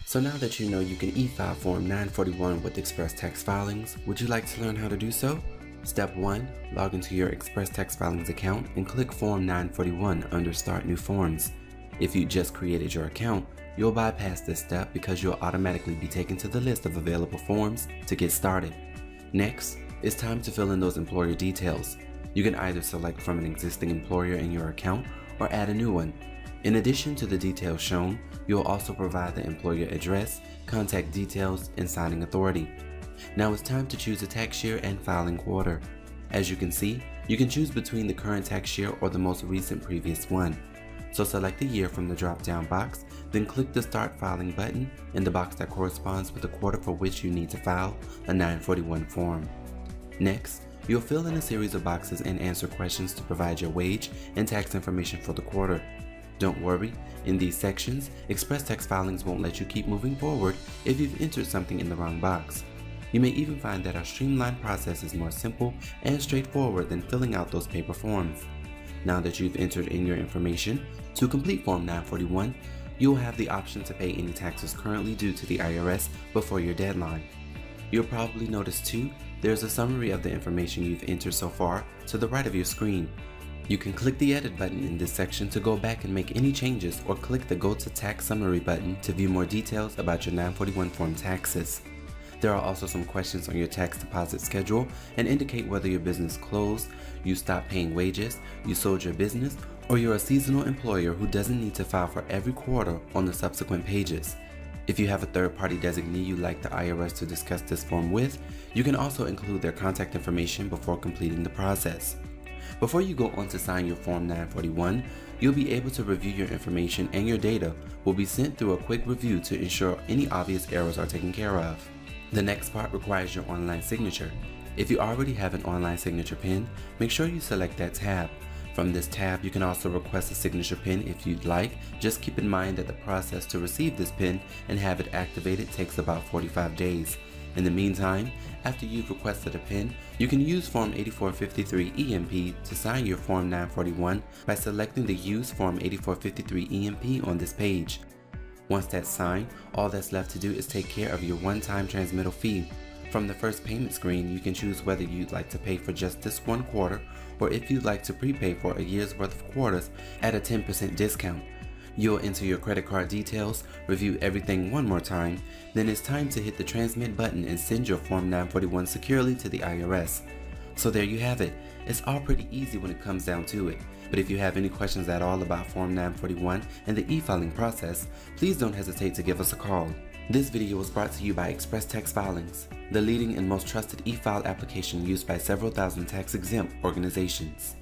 So now that you know you can e-file Form 941 with ExpressTaxFilings, would you like to learn how to do so? Step 1. Log into your ExpressTaxFilings account and click Form 941 under Start New Forms. If you just created your account, you'll bypass this step because you'll automatically be taken to the list of available forms to get started. Next, it's time to fill in those employer details. You can either select from an existing employer in your account or add a new one. In addition to the details shown, you'll also provide the employer address, contact details, and signing authority. Now it's time to choose a tax year and filing quarter. As you can see, you can choose between the current tax year or the most recent previous one. So select the year from the drop-down box, then click the Start Filing button in the box that corresponds with the quarter for which you need to file a 941 form. Next, you'll fill in a series of boxes and answer questions to provide your wage and tax information for the quarter. Don't worry, in these sections, ExpressTaxFilings won't let you keep moving forward if you've entered something in the wrong box. You may even find that our streamlined process is more simple and straightforward than filling out those paper forms. Now that you've entered in your information, to complete Form 941, you'll have the option to pay any taxes currently due to the IRS before your deadline. You'll probably notice too, there's a summary of the information you've entered so far to the right of your screen. You can click the Edit button in this section to go back and make any changes, or click the Go to Tax Summary button to view more details about your 941 form taxes. There are also some questions on your tax deposit schedule and indicate whether your business closed, you stopped paying wages, you sold your business, or you're a seasonal employer who doesn't need to file for every quarter on the subsequent pages. If you have a third-party designee you'd like the IRS to discuss this form with, you can also include their contact information before completing the process. Before you go on to sign your Form 941, you'll be able to review your information, and your data will be sent through a quick review to ensure any obvious errors are taken care of. The next part requires your online signature. If you already have an online signature pin, make sure you select that tab. From this tab, you can also request a signature pin if you'd like. Just keep in mind that the process to receive this pin and have it activated takes about 45 days. In the meantime, after you've requested a pin, you can use Form 8453 EMP to sign your Form 941 by selecting the Use Form 8453 EMP on this page. Once that's signed, all that's left to do is take care of your one-time transmittal fee. From the first payment screen, you can choose whether you'd like to pay for just this one quarter, or if you'd like to prepay for a year's worth of quarters at a 10% discount. You'll enter your credit card details, review everything one more time, then it's time to hit the transmit button and send your Form 941 securely to the IRS. So there you have it. It's all pretty easy when it comes down to it. But if you have any questions at all about Form 941 and the e-filing process, please don't hesitate to give us a call. This video was brought to you by ExpressTaxFilings, the leading and most trusted e-file application used by several thousand tax-exempt organizations.